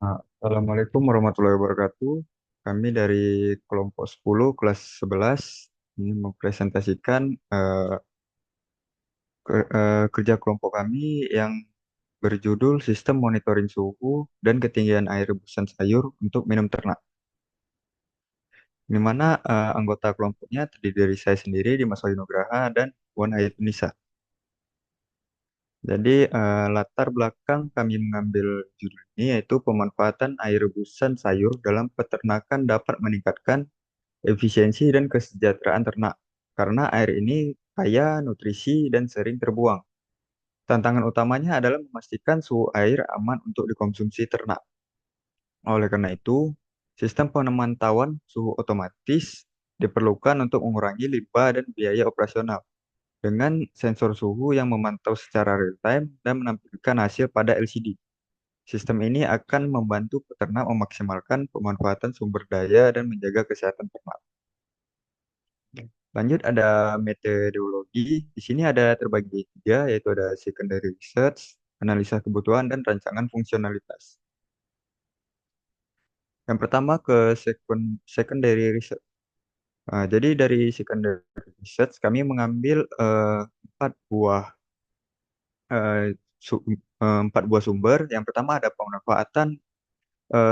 Assalamualaikum warahmatullahi wabarakatuh. Kami dari kelompok 10 kelas 11 ini mempresentasikan kerja kelompok kami yang berjudul Sistem Monitoring Suhu dan Ketinggian Air Rebusan Sayur untuk Minum Ternak. Di mana anggota kelompoknya terdiri dari saya sendiri, Dimas Nugraha, dan Wan Ayat Nisa. Jadi latar belakang kami mengambil judul ini yaitu pemanfaatan air rebusan sayur dalam peternakan dapat meningkatkan efisiensi dan kesejahteraan ternak, karena air ini kaya nutrisi dan sering terbuang. Tantangan utamanya adalah memastikan suhu air aman untuk dikonsumsi ternak. Oleh karena itu, sistem pemantauan suhu otomatis diperlukan untuk mengurangi limbah dan biaya operasional dengan sensor suhu yang memantau secara real-time dan menampilkan hasil pada LCD. Sistem ini akan membantu peternak memaksimalkan pemanfaatan sumber daya dan menjaga kesehatan ternak. Lanjut ada metodologi. Di sini ada terbagi tiga, yaitu ada secondary research, analisa kebutuhan, dan rancangan fungsionalitas. Yang pertama ke secondary research. Jadi dari secondary research kami mengambil empat buah eh, empat buah sumber. Yang pertama ada pemanfaatan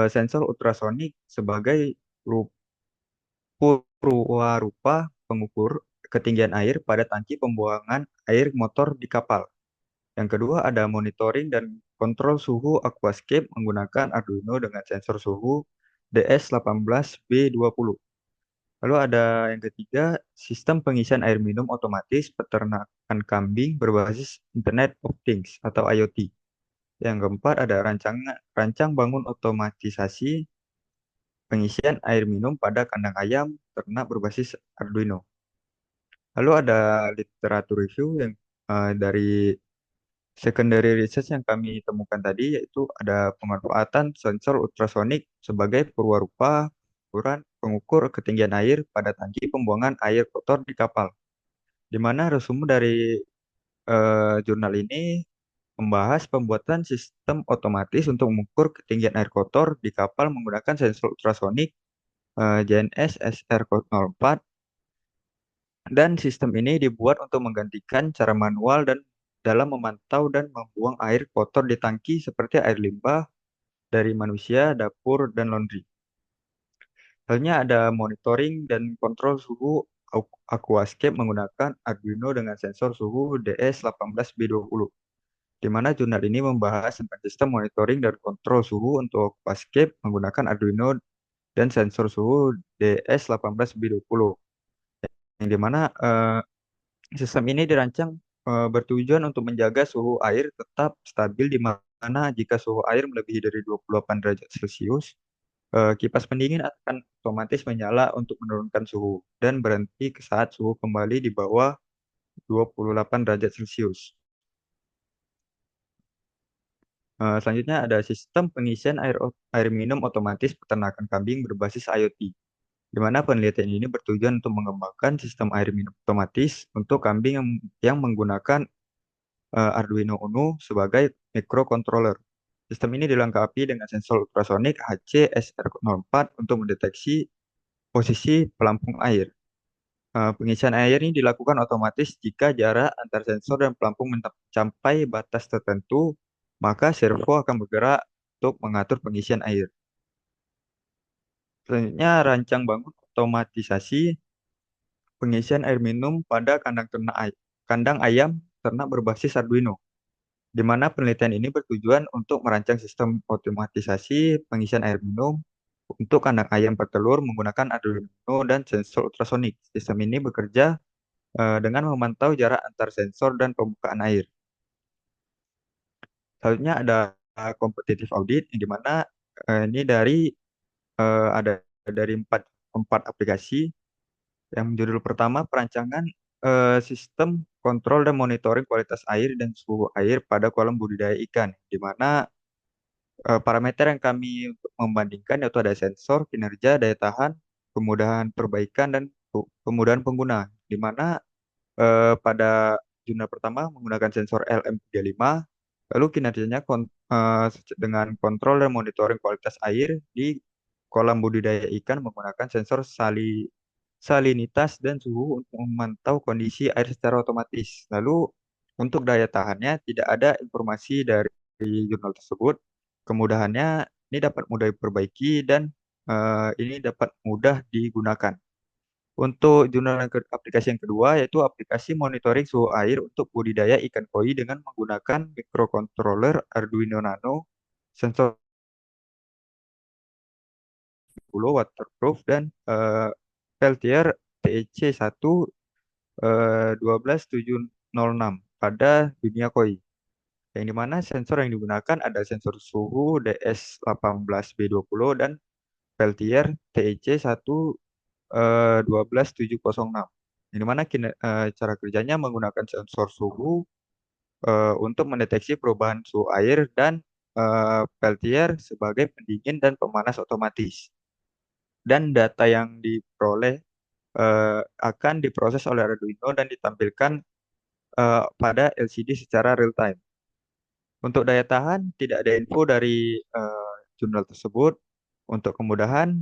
sensor ultrasonik sebagai rupa pengukur ketinggian air pada tangki pembuangan air motor di kapal. Yang kedua ada monitoring dan kontrol suhu aquascape menggunakan Arduino dengan sensor suhu DS18B20. Lalu ada yang ketiga, sistem pengisian air minum otomatis peternakan kambing berbasis Internet of Things atau IoT. Yang keempat ada rancang bangun otomatisasi pengisian air minum pada kandang ayam ternak berbasis Arduino. Lalu ada literatur review yang dari secondary research yang kami temukan tadi, yaitu ada pemanfaatan sensor ultrasonik sebagai perwarupa ukuran pengukur ketinggian air pada tangki pembuangan air kotor di kapal. Di mana resume dari jurnal ini membahas pembuatan sistem otomatis untuk mengukur ketinggian air kotor di kapal menggunakan sensor ultrasonik JNS SR04, dan sistem ini dibuat untuk menggantikan cara manual dan dalam memantau dan membuang air kotor di tangki seperti air limbah dari manusia, dapur, dan laundry. Halnya ada monitoring dan kontrol suhu aquascape menggunakan Arduino dengan sensor suhu DS18B20, di mana jurnal ini membahas tentang sistem monitoring dan kontrol suhu untuk aquascape menggunakan Arduino dan sensor suhu DS18B20, yang dimana sistem ini dirancang bertujuan untuk menjaga suhu air tetap stabil di mana jika suhu air melebihi dari 28 derajat Celcius, kipas pendingin akan otomatis menyala untuk menurunkan suhu dan berhenti saat suhu kembali di bawah 28 derajat Celcius. Selanjutnya ada sistem pengisian air minum otomatis peternakan kambing berbasis IoT, di mana penelitian ini bertujuan untuk mengembangkan sistem air minum otomatis untuk kambing yang menggunakan Arduino Uno sebagai microcontroller. Sistem ini dilengkapi dengan sensor ultrasonik HC-SR04 untuk mendeteksi posisi pelampung air. Pengisian air ini dilakukan otomatis jika jarak antar sensor dan pelampung mencapai batas tertentu, maka servo akan bergerak untuk mengatur pengisian air. Selanjutnya, rancang bangun otomatisasi pengisian air minum pada kandang ayam ternak berbasis Arduino, di mana penelitian ini bertujuan untuk merancang sistem otomatisasi pengisian air minum untuk kandang ayam petelur menggunakan Arduino dan sensor ultrasonik. Sistem ini bekerja dengan memantau jarak antar sensor dan pembukaan air. Selanjutnya ada competitive audit, yang dimana ini ada dari empat aplikasi. Yang judul pertama perancangan sistem kontrol dan monitoring kualitas air dan suhu air pada kolam budidaya ikan, di mana parameter yang kami untuk membandingkan yaitu ada sensor, kinerja, daya tahan, kemudahan perbaikan, dan kemudahan pengguna. Di mana pada jurnal pertama menggunakan sensor LM35, lalu kinerjanya dengan kontrol dan monitoring kualitas air di kolam budidaya ikan menggunakan sensor salinitas dan suhu untuk memantau kondisi air secara otomatis. Lalu untuk daya tahannya tidak ada informasi dari jurnal tersebut. Kemudahannya ini dapat mudah diperbaiki dan ini dapat mudah digunakan. Untuk aplikasi yang kedua yaitu aplikasi monitoring suhu air untuk budidaya ikan koi dengan menggunakan microcontroller Arduino Nano, sensor 10 waterproof dan Peltier TEC 1 12706 pada dunia koi. Yang dimana sensor yang digunakan ada sensor suhu DS18B20 dan Peltier TEC 1 12706. Yang dimana cara kerjanya menggunakan sensor suhu untuk mendeteksi perubahan suhu air dan Peltier sebagai pendingin dan pemanas otomatis. Dan data yang diperoleh akan diproses oleh Arduino dan ditampilkan pada LCD secara real time. Untuk daya tahan, tidak ada info dari jurnal tersebut. Untuk kemudahan,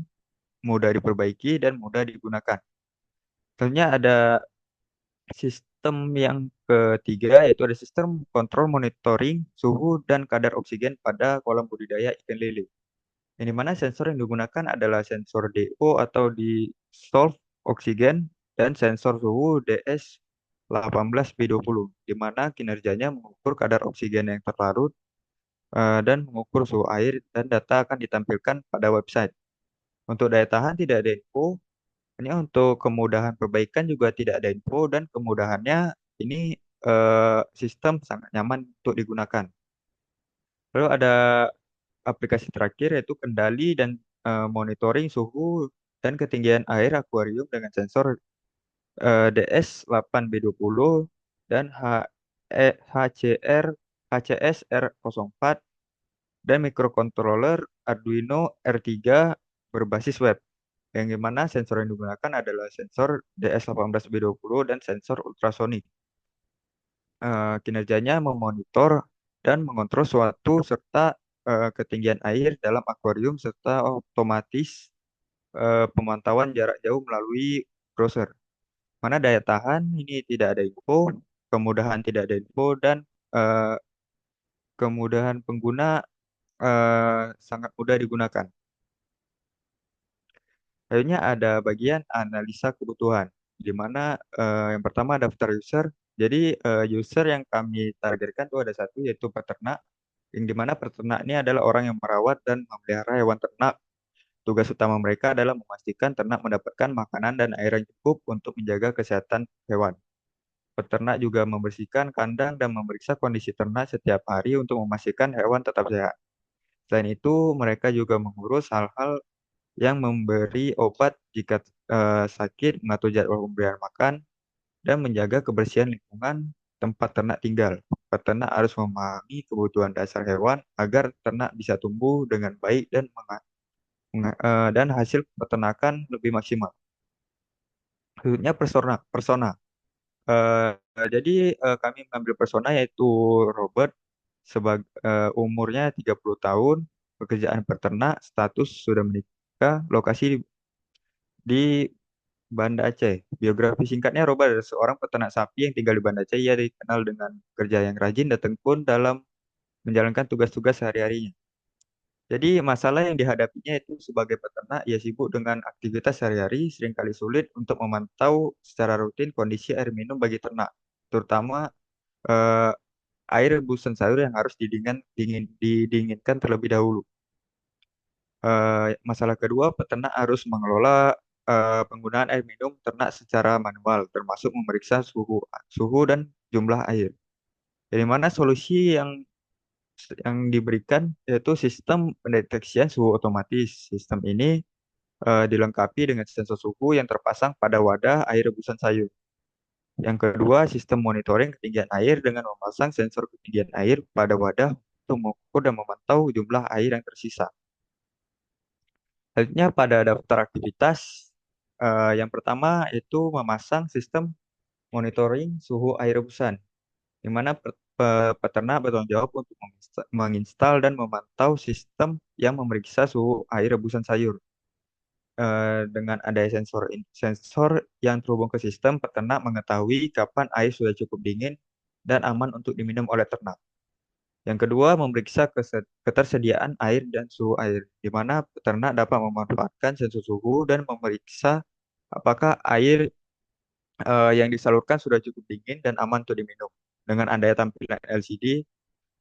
mudah diperbaiki dan mudah digunakan. Tentunya ada sistem yang ketiga, yaitu ada sistem kontrol monitoring suhu dan kadar oksigen pada kolam budidaya ikan lele. Yang dimana sensor yang digunakan adalah sensor DO atau dissolved oksigen dan sensor suhu DS18B20, di mana kinerjanya mengukur kadar oksigen yang terlarut dan mengukur suhu air dan data akan ditampilkan pada website. Untuk daya tahan tidak ada info, ini untuk kemudahan perbaikan juga tidak ada info dan kemudahannya ini sistem sangat nyaman untuk digunakan. Lalu ada aplikasi terakhir yaitu kendali dan monitoring suhu dan ketinggian air akuarium dengan sensor DS8B20 dan HCR-HCS-R04 dan microcontroller Arduino R3 berbasis web. Yang dimana sensor yang digunakan adalah sensor DS18B20 dan sensor ultrasonik. Kinerjanya memonitor dan mengontrol suatu serta ketinggian air dalam akuarium serta otomatis pemantauan jarak jauh melalui browser. Mana daya tahan ini tidak ada info, kemudahan tidak ada info dan eh, kemudahan pengguna sangat mudah digunakan. Akhirnya ada bagian analisa kebutuhan, di mana yang pertama daftar user. Jadi user yang kami targetkan itu ada satu yaitu peternak, yang dimana peternak ini adalah orang yang merawat dan memelihara hewan ternak. Tugas utama mereka adalah memastikan ternak mendapatkan makanan dan air yang cukup untuk menjaga kesehatan hewan. Peternak juga membersihkan kandang dan memeriksa kondisi ternak setiap hari untuk memastikan hewan tetap sehat. Selain itu, mereka juga mengurus hal-hal yang memberi obat jika sakit, mengatur jadwal pemberian makan, dan menjaga kebersihan lingkungan tempat ternak tinggal. Peternak harus memahami kebutuhan dasar hewan agar ternak bisa tumbuh dengan baik dan dan hasil peternakan lebih maksimal. Selanjutnya persona. Jadi kami mengambil persona yaitu Robert sebagai umurnya 30 tahun, pekerjaan peternak, status sudah menikah, lokasi di Banda Aceh. Biografi singkatnya, Robert adalah seorang peternak sapi yang tinggal di Banda Aceh. Ia dikenal dengan kerja yang rajin dan tekun dalam menjalankan tugas-tugas sehari-harinya. Jadi masalah yang dihadapinya itu sebagai peternak, ia sibuk dengan aktivitas sehari-hari, seringkali sulit untuk memantau secara rutin kondisi air minum bagi ternak, terutama eh, air rebusan sayur yang harus didinginkan terlebih dahulu. Masalah kedua, peternak harus mengelola penggunaan air minum ternak secara manual, termasuk memeriksa suhu dan jumlah air. Dari mana solusi yang diberikan yaitu sistem pendeteksian suhu otomatis. Sistem ini dilengkapi dengan sensor suhu yang terpasang pada wadah air rebusan sayur. Yang kedua, sistem monitoring ketinggian air dengan memasang sensor ketinggian air pada wadah untuk mengukur dan memantau jumlah air yang tersisa. Selanjutnya pada daftar aktivitas, yang pertama itu memasang sistem monitoring suhu air rebusan. di mana peternak bertanggung jawab untuk menginstal dan memantau sistem yang memeriksa suhu air rebusan sayur. Dengan adanya sensor yang terhubung ke sistem, peternak mengetahui kapan air sudah cukup dingin dan aman untuk diminum oleh ternak. Yang kedua, memeriksa ketersediaan air dan suhu air, di mana peternak dapat memanfaatkan sensor suhu dan memeriksa apakah air yang disalurkan sudah cukup dingin dan aman untuk diminum. Dengan adanya tampilan LCD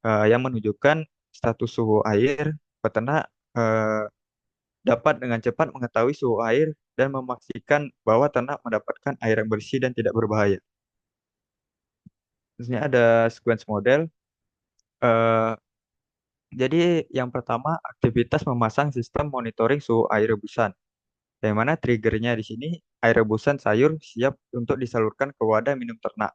yang menunjukkan status suhu air, peternak dapat dengan cepat mengetahui suhu air dan memastikan bahwa ternak mendapatkan air yang bersih dan tidak berbahaya. Terusnya ada sequence model. Eh, jadi yang pertama aktivitas memasang sistem monitoring suhu air rebusan. Yang mana triggernya di sini air rebusan sayur siap untuk disalurkan ke wadah minum ternak.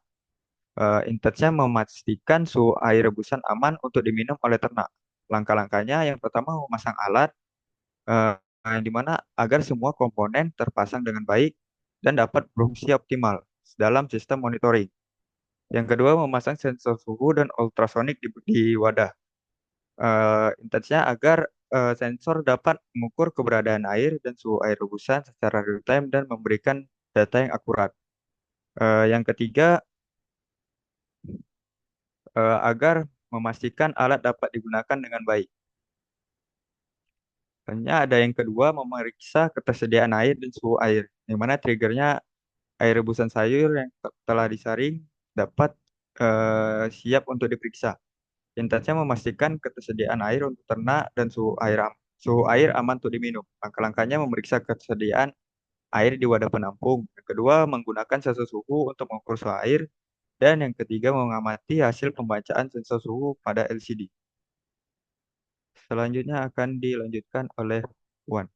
Intensnya memastikan suhu air rebusan aman untuk diminum oleh ternak. Langkah-langkahnya yang pertama memasang alat eh, yang dimana agar semua komponen terpasang dengan baik dan dapat berfungsi optimal dalam sistem monitoring. Yang kedua, memasang sensor suhu dan ultrasonik di wadah. Intensnya agar sensor dapat mengukur keberadaan air dan suhu air rebusan secara real time dan memberikan data yang akurat. Yang ketiga, agar memastikan alat dapat digunakan dengan baik. Selanjutnya ada yang kedua, memeriksa ketersediaan air dan suhu air, di mana triggernya air rebusan sayur yang telah disaring dapat siap untuk diperiksa. Intensnya memastikan ketersediaan air untuk ternak dan suhu air aman untuk diminum. Langkah-langkahnya memeriksa ketersediaan air di wadah penampung. Yang kedua, menggunakan sensor suhu untuk mengukur suhu air. Dan yang ketiga, mengamati hasil pembacaan sensor suhu pada LCD. Selanjutnya akan dilanjutkan oleh Wan.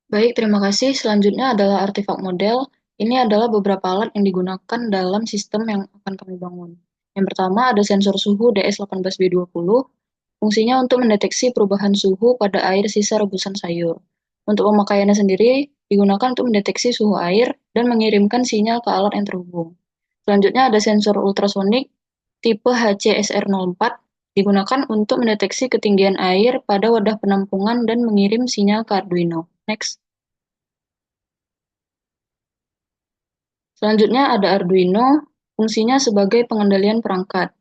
Baik, terima kasih. Selanjutnya adalah artefak model. Ini adalah beberapa alat yang digunakan dalam sistem yang akan kami bangun. Yang pertama ada sensor suhu DS18B20. Fungsinya untuk mendeteksi perubahan suhu pada air sisa rebusan sayur. Untuk pemakaiannya sendiri, digunakan untuk mendeteksi suhu air dan mengirimkan sinyal ke alat yang terhubung. Selanjutnya ada sensor ultrasonik tipe HCSR04 digunakan untuk mendeteksi ketinggian air pada wadah penampungan dan mengirim sinyal ke Arduino. Next. Selanjutnya ada Arduino, fungsinya sebagai pengendalian perangkat.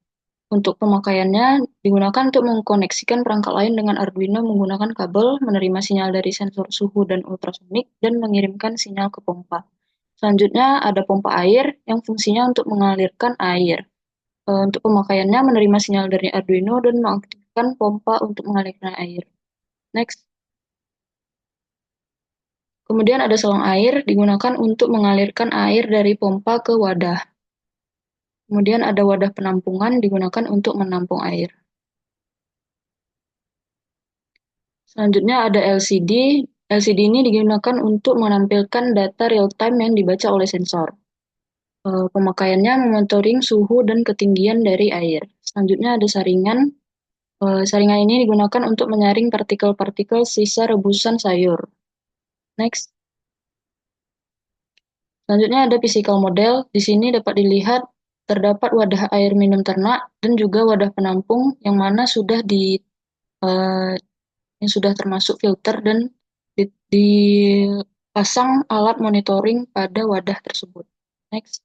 Untuk pemakaiannya, digunakan untuk mengkoneksikan perangkat lain dengan Arduino menggunakan kabel, menerima sinyal dari sensor suhu dan ultrasonik, dan mengirimkan sinyal ke pompa. Selanjutnya ada pompa air yang fungsinya untuk mengalirkan air. Untuk pemakaiannya, menerima sinyal dari Arduino dan mengaktifkan pompa untuk mengalirkan air. Next. Kemudian ada selang air, digunakan untuk mengalirkan air dari pompa ke wadah. Kemudian ada wadah penampungan digunakan untuk menampung air. Selanjutnya ada LCD. LCD ini digunakan untuk menampilkan data real-time yang dibaca oleh sensor. Pemakaiannya memonitoring suhu dan ketinggian dari air. Selanjutnya ada saringan. Saringan ini digunakan untuk menyaring partikel-partikel sisa rebusan sayur. Next. Selanjutnya ada physical model. Di sini dapat dilihat terdapat wadah air minum ternak dan juga wadah penampung yang mana eh, sudah termasuk filter dan dipasang alat monitoring pada wadah tersebut. Next.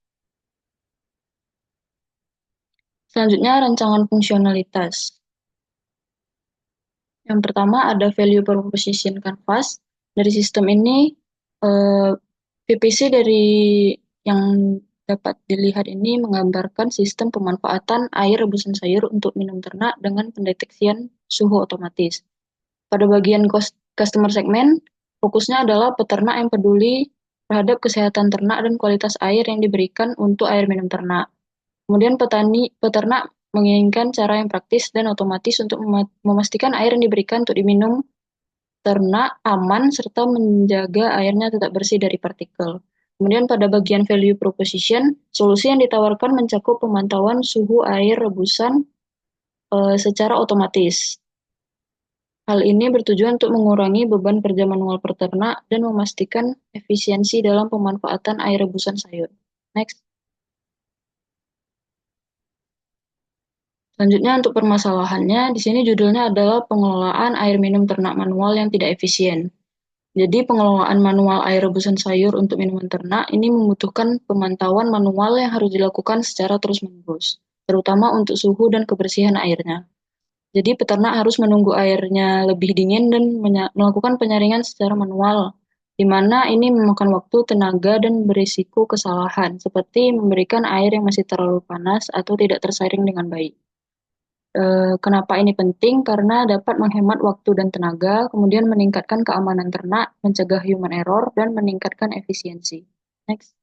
Selanjutnya rancangan fungsionalitas. Yang pertama ada value proposition canvas. Dari sistem ini VPC dari yang dapat dilihat ini menggambarkan sistem pemanfaatan air rebusan sayur untuk minum ternak dengan pendeteksian suhu otomatis. Pada bagian customer segment, fokusnya adalah peternak yang peduli terhadap kesehatan ternak dan kualitas air yang diberikan untuk air minum ternak. Kemudian peternak menginginkan cara yang praktis dan otomatis untuk memastikan air yang diberikan untuk diminum ternak aman serta menjaga airnya tetap bersih dari partikel. Kemudian pada bagian value proposition, solusi yang ditawarkan mencakup pemantauan suhu air rebusan secara otomatis. Hal ini bertujuan untuk mengurangi beban kerja manual peternak dan memastikan efisiensi dalam pemanfaatan air rebusan sayur. Next. Selanjutnya untuk permasalahannya, di sini judulnya adalah pengelolaan air minum ternak manual yang tidak efisien. Jadi pengelolaan manual air rebusan sayur untuk minuman ternak ini membutuhkan pemantauan manual yang harus dilakukan secara terus-menerus, terutama untuk suhu dan kebersihan airnya. Jadi peternak harus menunggu airnya lebih dingin dan melakukan penyaringan secara manual, di mana ini memakan waktu, tenaga, dan berisiko kesalahan, seperti memberikan air yang masih terlalu panas atau tidak tersaring dengan baik. Kenapa ini penting? Karena dapat menghemat waktu dan tenaga, kemudian meningkatkan keamanan ternak, mencegah human error, dan meningkatkan efisiensi. Next.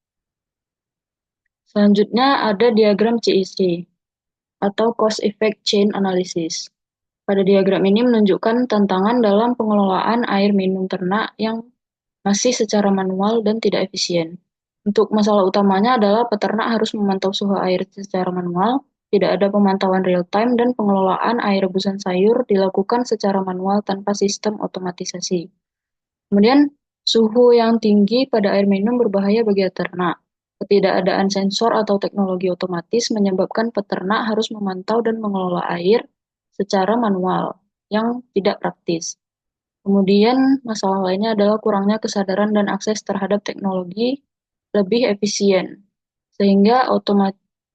Selanjutnya ada diagram CEC atau Cost Effect Chain Analysis. Pada diagram ini menunjukkan tantangan dalam pengelolaan air minum ternak yang masih secara manual dan tidak efisien. Untuk masalah utamanya adalah peternak harus memantau suhu air secara manual, tidak ada pemantauan real time, dan pengelolaan air rebusan sayur dilakukan secara manual tanpa sistem otomatisasi. Kemudian, suhu yang tinggi pada air minum berbahaya bagi ternak. Ketidakadaan sensor atau teknologi otomatis menyebabkan peternak harus memantau dan mengelola air secara manual, yang tidak praktis. Kemudian, masalah lainnya adalah kurangnya kesadaran dan akses terhadap teknologi lebih efisien, sehingga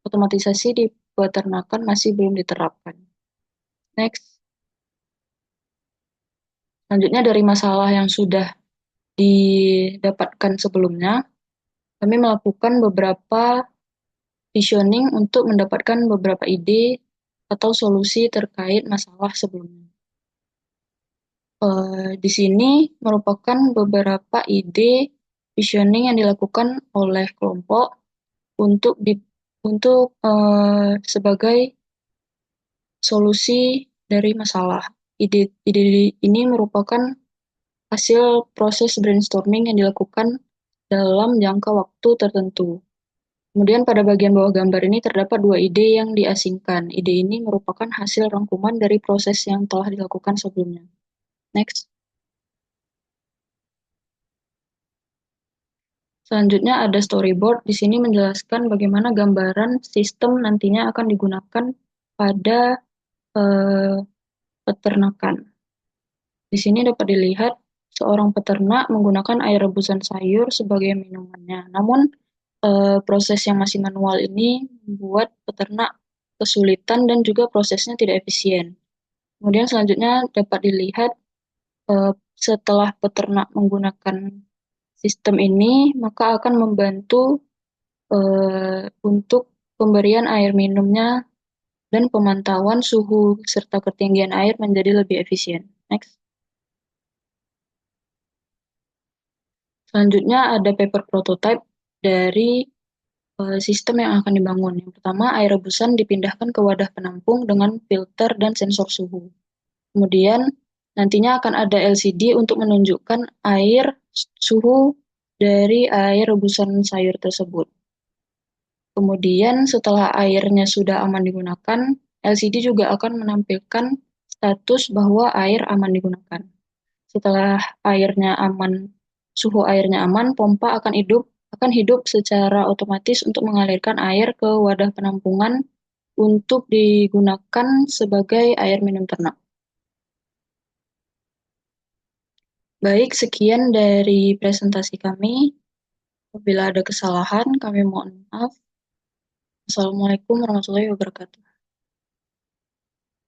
otomatisasi di peternakan masih belum diterapkan. Next, selanjutnya dari masalah yang sudah didapatkan sebelumnya, kami melakukan beberapa visioning untuk mendapatkan beberapa ide atau solusi terkait masalah sebelumnya. Di sini merupakan beberapa ide visioning yang dilakukan oleh kelompok untuk sebagai solusi dari masalah. Ide ini merupakan hasil proses brainstorming yang dilakukan dalam jangka waktu tertentu. Kemudian pada bagian bawah gambar ini terdapat dua ide yang diasingkan. Ide ini merupakan hasil rangkuman dari proses yang telah dilakukan sebelumnya. Next. Selanjutnya ada storyboard. Di sini menjelaskan bagaimana gambaran sistem nantinya akan digunakan pada eh, peternakan. Di sini dapat dilihat seorang peternak menggunakan air rebusan sayur sebagai minumannya. Namun proses yang masih manual ini membuat peternak kesulitan dan juga prosesnya tidak efisien. Kemudian selanjutnya dapat dilihat eh, setelah peternak menggunakan sistem ini, maka akan membantu untuk pemberian air minumnya dan pemantauan suhu serta ketinggian air menjadi lebih efisien. Next. Selanjutnya ada paper prototype dari sistem yang akan dibangun. Yang pertama, air rebusan dipindahkan ke wadah penampung dengan filter dan sensor suhu. Kemudian, nantinya akan ada LCD untuk menunjukkan air suhu dari air rebusan sayur tersebut. Kemudian, setelah airnya sudah aman digunakan, LCD juga akan menampilkan status bahwa air aman digunakan. Setelah airnya aman, suhu airnya aman, pompa akan hidup secara otomatis untuk mengalirkan air ke wadah penampungan untuk digunakan sebagai air minum ternak. Baik, sekian dari presentasi kami. Apabila ada kesalahan, kami mohon maaf. Assalamualaikum warahmatullahi wabarakatuh.